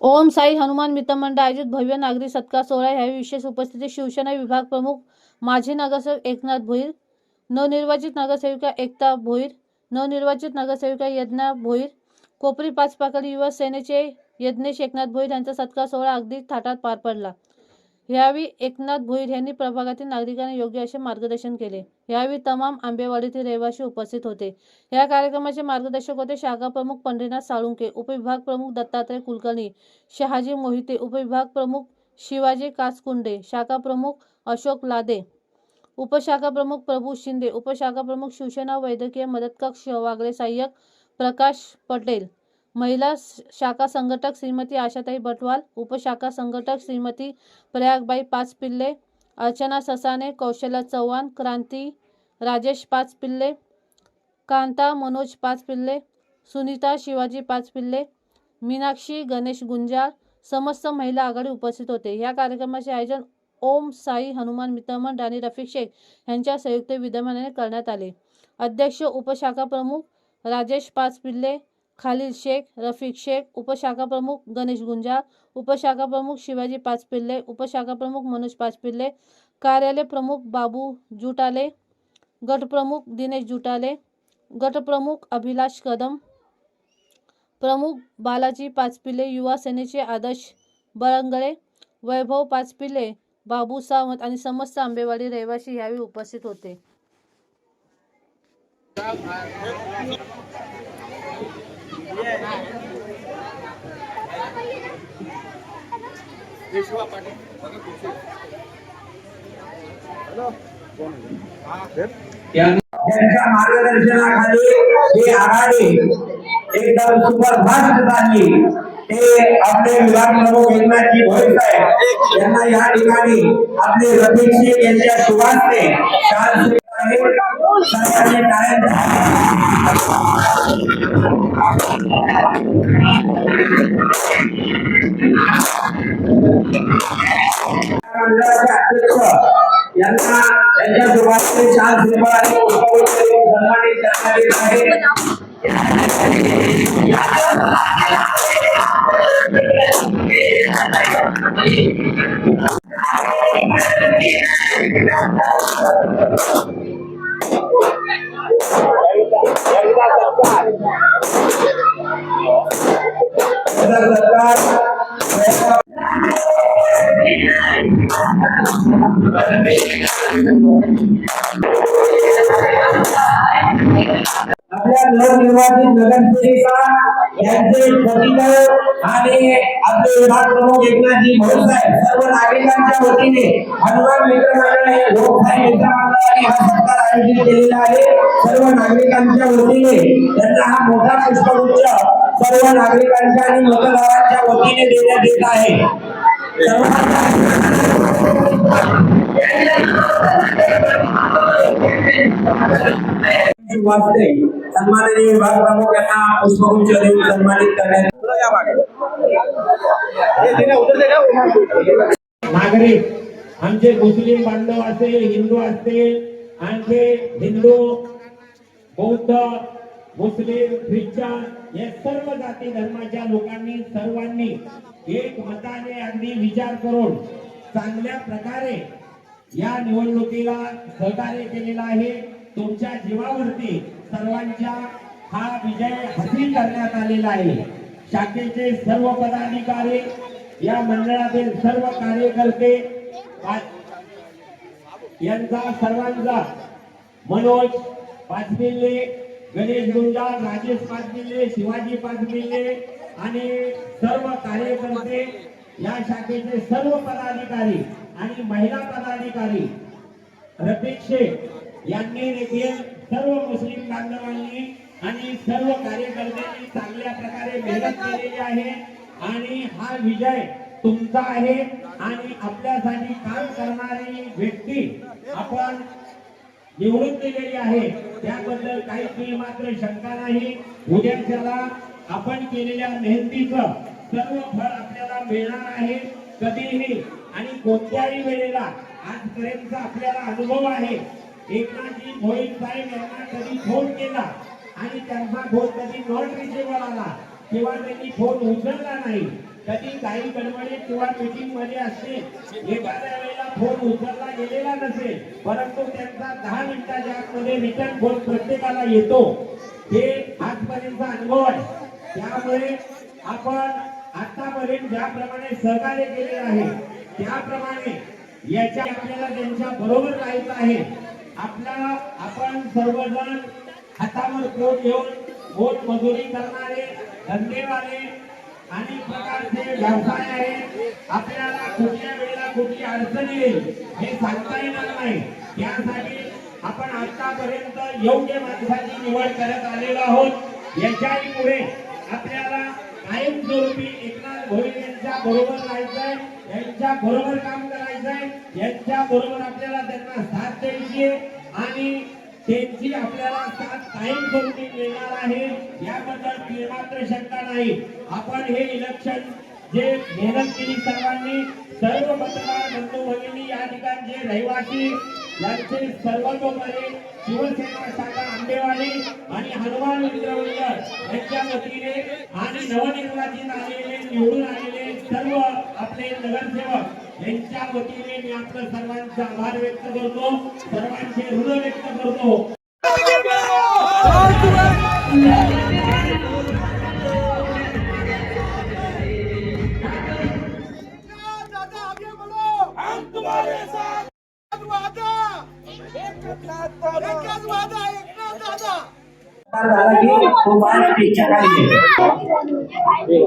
ओम साई हनुमान मित्रमंडळ आयोजित भव्य नागरिक सत्कार सोहळा यावेळी विशेष उपस्थिती शिवसेना विभाग प्रमुख माजी नगरसेवक एकनाथ भोईर, नवनिर्वाचित नगरसेविका एकता भोईर, नवनिर्वाचित नगरसेविका यज्ञा भोईर, कोपरी पाचपाकडी युवा सेनेचे यज्ञेश एकनाथ भोईर यांचा सत्कार सोहळा अगदी थाटात पार पडला। यावेळी एकनाथ भोईर यांनी प्रभागातील नागरिकांना योग्य असे मार्गदर्शन केले। यावेळी तमाम आंबेवाडीतील रहिवासी उपस्थित होते। या कार्यक्रमाचे मार्गदर्शक होते शाखा प्रमुख पंढरीनाथ साळुंके, उपविभाग प्रमुख दत्तात्रय कुलकर्णी, शहाजी मोहिते, उपविभाग प्रमुख शिवाजी काचकुंडे, शाखा प्रमुख अशोक लादे, उपशाखा प्रमुख प्रभू शिंदे, उपशाखा प्रमुख शिवसेना वैद्यकीय मदत कक्ष वागळे सहाय्यक प्रकाश पटेल, महिला शाखा संघटक श्रीमती आशाताई बटवाल, उपशाखा संघटक श्रीमती प्रयागबाई पाचपिल्ले, अर्चना ससाने, कौशल्या चव्हाण, क्रांती राजेश पाचपिल्ले, कांता मनोज पाचपिल्ले, सुनीता शिवाजी पाचपिल्ले, मीनाक्षी गणेश गुंजाळ, समस्त महिला आघाडी उपस्थित होते। या कार्यक्रमाचे आयोजन ओम साई हनुमान मित्रमंडळ आणि रफिक शेख यांच्या संयुक्त विद्यमाने करण्यात आले। अध्यक्ष उपशाखा प्रमुख राजेश पाचपिल्ले, खालील शेख, रफिक शेख, उपशाखा प्रमुख गणेश गुंजाळ, उपशाखा प्रमुख शिवाजी पाचपिल्ले, उपशाखा प्रमुख मनोज पाचपिल्ले, कार्यालय प्रमुख बाबू जुटाले, गट प्रमुख दिनेश जुटाले, गट प्रमुख अभिलाष कदम, प्रमुख बालाजी पाचपिल्ले, युवा सेनेचे आदर्श बळंगळे, वैभव पाचपिल्ले, बाबू सावंत आणि समस्त आंबेवाडी रहिवासी यावेळी उपस्थित होते। त्यांच्या मार्गदर्शनाखाली ही आघाडी एकदम सुपरफास्ट झाली। ते आपले विभाग प्रमुख एकनाथजी भोईर साहेब यांना या ठिकाणी आपले रफिक शेख यांच्या शुभास्ते सर्वांनी मंडळाचे अध्यक्ष यांना त्यांच्या शुभास्ते शाल श्रीफळ आणि पुष्पगुच्छ देऊन सन्मानित करण्यात येत आहे। आपल्या नवनिर्वाचित नगरसेविका यांचे प्रतिनिधी आणि आपले विभाग प्रमुख एकनाथजी भोईर साहेब सर्व नागरिकांच्या वतीने हनुमान मित्रमंडळ हे लोकशाही मित्रमंडळाने हा सत्कार आयोजित केलेला आहे। सर्व नागरिकांच्या वतीने त्यांना हा मोठा पुष्पगुच्छ सर्व नागरिकांच्या आणि मतदारांच्या वतीने देण्यात येत आहे। सन्माननीय विभाग प्रमुख यांना पुष्पगुच्छ देऊन सन्मानित करण्यात नागरिक आमचे मुस्लिम बांधव असतील, हिंदू असतील, आमचे हिंदू, बौद्ध, मुस्लिम, ख्रिश्चन या सर्व जाती धर्माच्या लोकांनी सर्वांनी एक मताने अगदी विचार करून चांगल्या प्रकारे या निवडणुकीला सहकार्य केलेला आहे। तुमच्या जीवावरती सर्वांच्या हा विजय हासिल करण्यात आलेला आहे। शाखेचे सर्व पदाधिकारी, या मंडळातील सर्व कार्यकर्ते यांचा सर्वांचा मनोज पाचपिल्ले, गणेश गुंजाळ, राजेश पाचपिल्ले, शिवाजी पाचपिल्ले आणि सर्व कार्यकर्ते, या शाखेचे सर्व पदाधिकारी आणि महिला पदाधिकारी, रफिक शेख यांनी देखील सर्व मुस्लिम बांधवांनी आणि सर्व कार्यकर्त्यांनी चांगल्या प्रकारे मेहनत केलेली आहे आणि हा विजय तुमचा आहे आणि आपल्यासाठी काम करणारी व्यक्ती आपण निवडून दिलेली आहे, त्याबद्दल काही मात्र शंका नाही। उद्याच्याला आपण केलेल्या मेहनतीचं सर्व फळ आपल्याला मिळणार आहे कधीही आणि कोणत्याही वेळेला। आजपर्यंतचा आपल्याला अनुभव आहे, एकनाथजी भोईर साहेब यांना कधी फोन केला आणि त्यांचा फोन कधी नॉट रिचेबल आला किंवा त्यांनी फोन उचलला नाही, कधी काही गडबडीत किंवा मीटिंग मध्ये असतील, एखाद्या वेळेला फोन उचलला गेलेला नसेल, परंतु त्यांचा 10 मिनिटाच्या आतमध्ये रिटर्न फोन प्रत्येकाला येतो, हे आजपर्यंतचा अनुभव आहे. त्यामुळे आपण आतापर्यंत ज्याप्रमाणे सहकार्य केले आहे त्याप्रमाणे याच्या आपल्याला त्यांच्या बरोबर राहायचं आहे. आपण सर्वजण हातावर पोट घेऊन मोलमजुरी करणारे, धंदेवाले, अनेक प्रकारचे व्यवसाय आहेत. आपल्याला कुठल्या वेळेला कुठली अडचण येईल हे सांगता येणार नाही. त्यासाठी आपण आतापर्यंत योग्य माणसाची निवड करत आलेलो आहोत. याच्याही पुढे आपल्याला कायमस्वरूपी एकनाथ भोईर यांच्या बरोबर राहायचंय, यांच्या बरोबर काम करायचंय, यांच्या बरोबर आपल्याला त्यांना साथ द्यायची आणि त्यांची आपल्याला साथ कायमस्वरूपी मिळणार आहे, याबद्दल मात्र शंका नाही. आपण हे इलेक्शन जे मेहनत केली सर्वांनी, सर्व पत्रकार बंधू भगिनी, या ठिकाणचे रहिवासी यांचे सर्वतोपरी शिवसेना शाखा आंबेवाडी आणि हनुमान मित्र मंडळ यांच्या वतीने आणि नवनिर्वाचित आलेले, निवडून आलेले सर्व आपले नगरसेवक यांच्या वतीने मी आपलं सर्वांचा आभार व्यक्त करतो, सर्वांचे ऋण व्यक्त करतो. झाला की तो मान पीछे खाली जय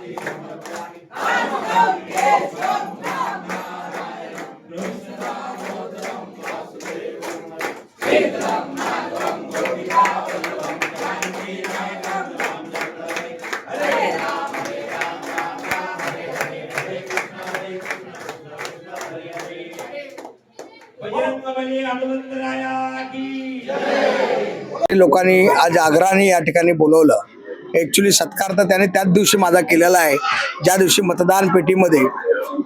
बजरंगबली हनुमंतराया की लोकांनी आज आग्रहाने या ठिकाणी बोलवलं. ॲक्च्युली सत्कार तर त्याने त्याच दिवशी माझा केलेला आहे, ज्या दिवशी मतदान पेटीमध्ये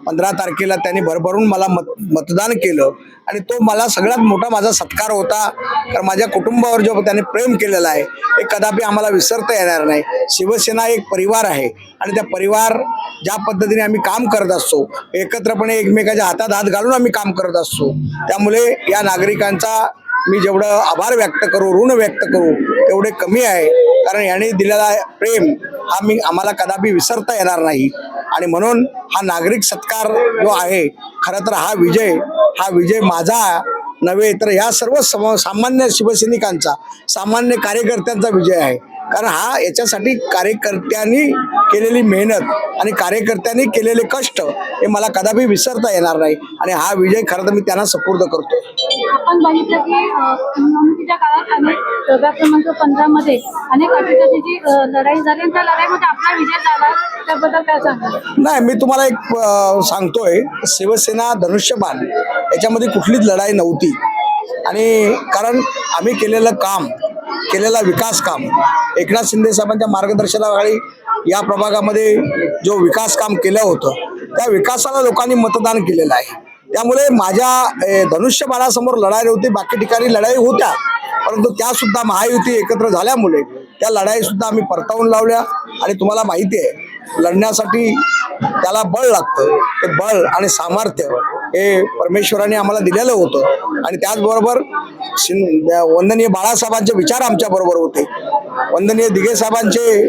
15 तारखेला त्यांनी भरभरून मला मतदान केलं आणि तो मला सगळ्यात मोठा माझा सत्कार होता. कारण माझ्या कुटुंबावर जो त्याने प्रेम केलेला आहे हे कदापि आम्हाला विसरता येणार नाही. शिवसेना एक परिवार आहे आणि त्या परिवार ज्या पद्धतीने आम्ही काम करत असतो, एकत्रपणे एकमेकाच्या हातात हात घालून आम्ही काम करत असतो, त्यामुळे या नागरिकांचा मी जेवढं आभार व्यक्त करू, ऋण व्यक्त करू तेवढे कमी आहे. कारण याने दिलेला प्रेम हा आम्हाला कदापि विसरता येणार नाही आणि म्हणून हा नागरिक सत्कार जो आहे, खरं तर हा विजय माझा नव्हे तर या सर्व सामान्य शिवसैनिकांचा, सामान्य कार्यकर्त्यांचा विजय आहे. कारण हा याच्यासाठी कार्यकर्त्यांनी केलेली मेहनत आणि कार्यकर्त्यांनी केलेले कष्ट हे मला कदापि विसरता येणार नाही आणि हा विजय खरं तर मी त्यांना सुपूर्द करतो. आपण बघितलं की निवडणुकीच्या काळात अनेक प्रभाग क्रमांक 15 मध्ये अनेक अटीतटीची लढाई झाली आणि त्या लढाईमध्ये आपला विजय झाला, त्याबद्दल काय सांगाल? नाही, मी तुम्हाला एक सांगतोय, शिवसेना धनुष्यबाण याच्यामध्ये कुठलीच लढाई नव्हती आणि कारण आम्ही केलेला विकास काम एकनाथ शिंदे साहेबांच्या मार्गदर्शनाखाली या प्रभागामध्ये जो विकास काम केलं होतं त्या विकासाला लोकांनी मतदान केलेलं आहे. त्यामुळे माझ्या धनुष्यबाणासमोर लढाई नव्हती, बाकी ठिकाणी लढाई होत्या, परंतु त्यासुद्धा महायुती एकत्र झाल्यामुळे त्या लढाईसुद्धा आम्ही परतावून लावल्या आणि तुम्हाला माहिती आहे लढण्यासाठी त्याला बळ लागतं, ते बळ आणि सामर्थ्य हे परमेश्वराने आम्हाला दिलेलं होतं आणि त्याचबरोबर वंदनीय बाळासाहेबांचे विचार आमच्या बरोबर होते, वंदनीय दिघे साहेबांचे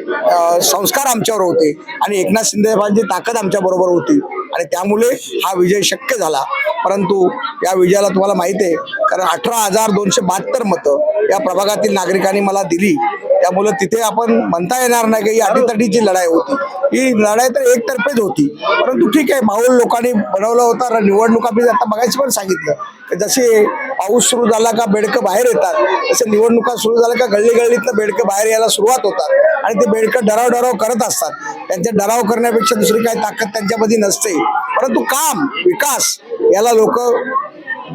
संस्कार आमच्यावर होते आणि एकनाथ शिंदे साहेबांची ताकद आमच्या बरोबर होती आणि त्यामुळे हा विजय शक्य झाला. परंतु या विजयाला तुम्हाला माहिती आहे कारण 18,272 मतं या प्रभागातील नागरिकांनी मला दिली, त्यामुळे तिथे आपण म्हणता येणार नाही की ही अटीतटीची लढाई होती. ही लढाई तर एकतर्फेच होती, परंतु ठीक आहे, माहोल लोकांनी बनवला होता. निवडणुका मी आता बघायचं पण सांगितलं की जसे पाऊस सुरू झाला का बेडकं बाहेर येतात, तसे निवडणुका सुरू झाल्या का गल्लीतनं बेडकं बाहेर यायला सुरुवात होतात आणि ते बेडकं डराव करत असतात. त्यांचे डराव करण्यापेक्षा दुसरी काही ताकद त्यांच्यामध्ये नसते, परंतु काम विकास याला लोक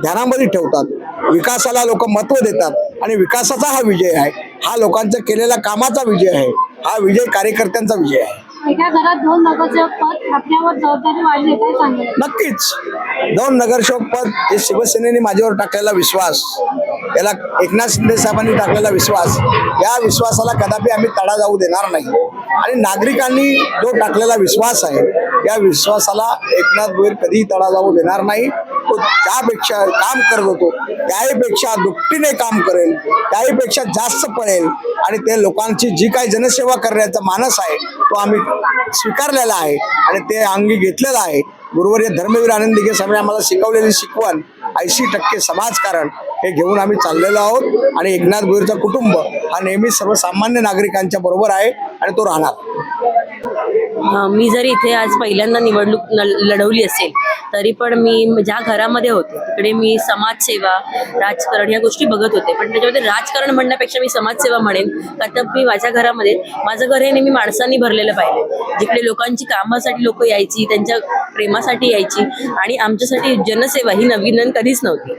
ध्यानामध्ये ठेवतात, विकासाला लोक महत्व देतात आणि विकासाचा हा विजय आहे, हा लोकांचा केलेल्या कामाचा विजय आहे, हा विजय कार्यकर्त्यांचा विजय आहे. एका घरात 2 नगरसेवक पद आपल्यावर जबाबदारी वाढली, काय सांगाल? नक्कीच 2 नगरसेवक पद हे शिवसेनेने माझ्यावर टाकलेला विश्वास, याला एकनाथ शिंदे साहेबांनी टाकलेला विश्वास, या विश्वासाला कदापि आम्ही तडा जाऊ देणार नाही आणि नागरिकांनी जो टाकलेला विश्वास आहे या विश्वासाला एकनाथ भोईर कधीही तडा जाऊ देणार नाही. तो त्यापेक्षा काम करत होतो त्याहीपेक्षा दुपटीने काम करेल, त्याहीपेक्षा जास्त पळेल आणि ते लोकांची जी काही जनसेवा करण्याचा मानस आहे तो आम्ही स्वीकारलेला आहे आणि ते अंगी घेतलेलं आहे. गुरुवर्य धर्मवीर आनंद दिघे साहेबांनी आम्हाला शिकवलेली शिकवण 80% समाजकारण हे घेऊन आम्ही चाललेलो आहोत आणि एकनाथ भोईरचा कुटुंब हा नेहमी सर्वसामान्य नागरिकांच्या बरोबर आहे आणि तो राहणार. मी जरी इथे आज पहिल्यांदा निवडणूक लढवली असेल तरी पण मी ज्या घरामध्ये होते तिकडे मी समाजसेवा, राजकारण या गोष्टी बघत होते, पण त्याच्यामध्ये राजकारण म्हणण्यापेक्षा मी समाजसेवा म्हणेन. का तर मी माझ्या घरामध्ये, माझं घर हे नेहमी माणसांनी भरलेलं पाहिजे, जिकडे लोकांची कामासाठी लोक यायची, त्यांच्या प्रेमासाठी यायची आणि आमच्यासाठी जनसेवा ही नवीन कधीच नव्हती.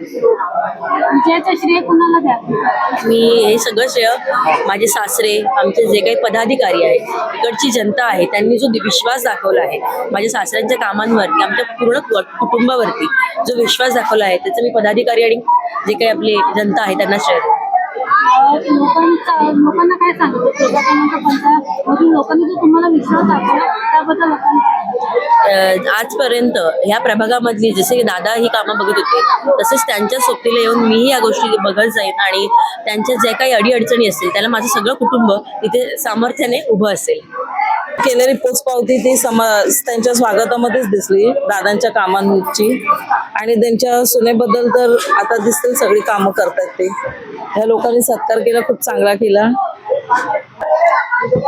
विजयाचं श्रेय कुणाला द्या? मी हे सगळं श्रेय माझे सासरे, आमचे जे काही पदाधिकारी आहेत, इकडची जनता आहे, त्यांनी जो विश्वास दाखवला आहे माझ्या सासऱ्यांच्या कामांवरती, आमच्या पूर्ण कुटुंबावरती जो विश्वास दाखवला आहे त्याचं मी पदाधिकारी आणि जे काही आपले जनता आहे त्यांना श्रेय देतो. लोकांना काय सांगतो लोकांनी जो तुम्हाला विश्वास दाखवला त्याबद्दल? आजपर्यंत ह्या प्रभागामधली जसे की दादा ही कामं बघत होते तसेच त्यांच्या सोबतीला येऊन मीही या गोष्टी बघत जाईन आणि त्यांच्या ज्या काही अडीअडचणी असतील त्याला माझं सगळं कुटुंब तिथे सामर्थ्याने उभं असेल. केलेली पोचपावती ती त्यांच्या स्वागतामध्येच दिसली दादांच्या कामांची आणि त्यांच्या सुनेबद्दल तर आता दिसतील सगळी कामं करतात ते. ह्या लोकांनी सत्कार केला, खूप चांगला केला.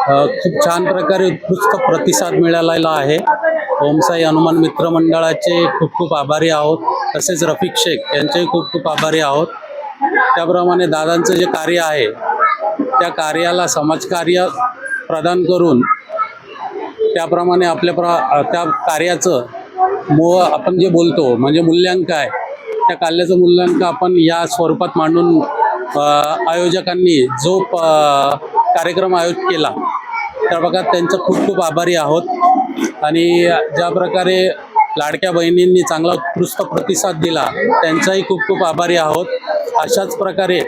खूप छान प्रकारे उत्कृष्ट प्रतिसाद मिळालेला आहे. ओमसाई हनुमान मित्र मंडळाचे खूप खूप आभारी आहोत. तसेच रफिक शेख यांचेही खूप खूप आभारी आहोत. त्याप्रमाणे दादांचं जे कार्य आहे त्या कार्याला समाजकार्य प्रदान करून त्याप्रमाणे त्या कार्याचं आपण जे बोलतो म्हणजे मूल्यांक आहे, त्या कार्याचं मूल्यांक आपण या स्वरूपात मांडून आयोजकांनी जो कार्यक्रम आयोजित केला त्या प्रकारे त्यांचं खूप खूप आभारी आहोत. आणि ज्या प्रकारे लाडक्या बहिणींनी चांगला उत्कृष्ट प्रतिसाद दिला त्यांचाही खूप खूप आभारी आहोत. अशाच प्रकारे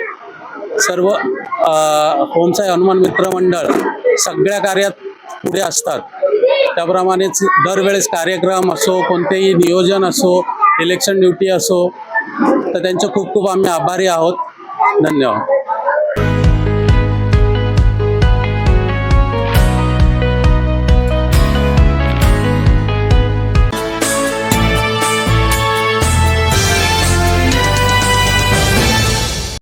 सर्व ओमसाई हनुमान मित्र मंडळ सगळ्या कार्यात पुढे असतात. त्याप्रमाणेच दरवेळेस कार्यक्रम असो, कोणतेही नियोजन असो, इलेक्शन ड्युटी असो, तर त्यांचे खूप खूप आम्ही आभारी आहोत. धन्यवाद.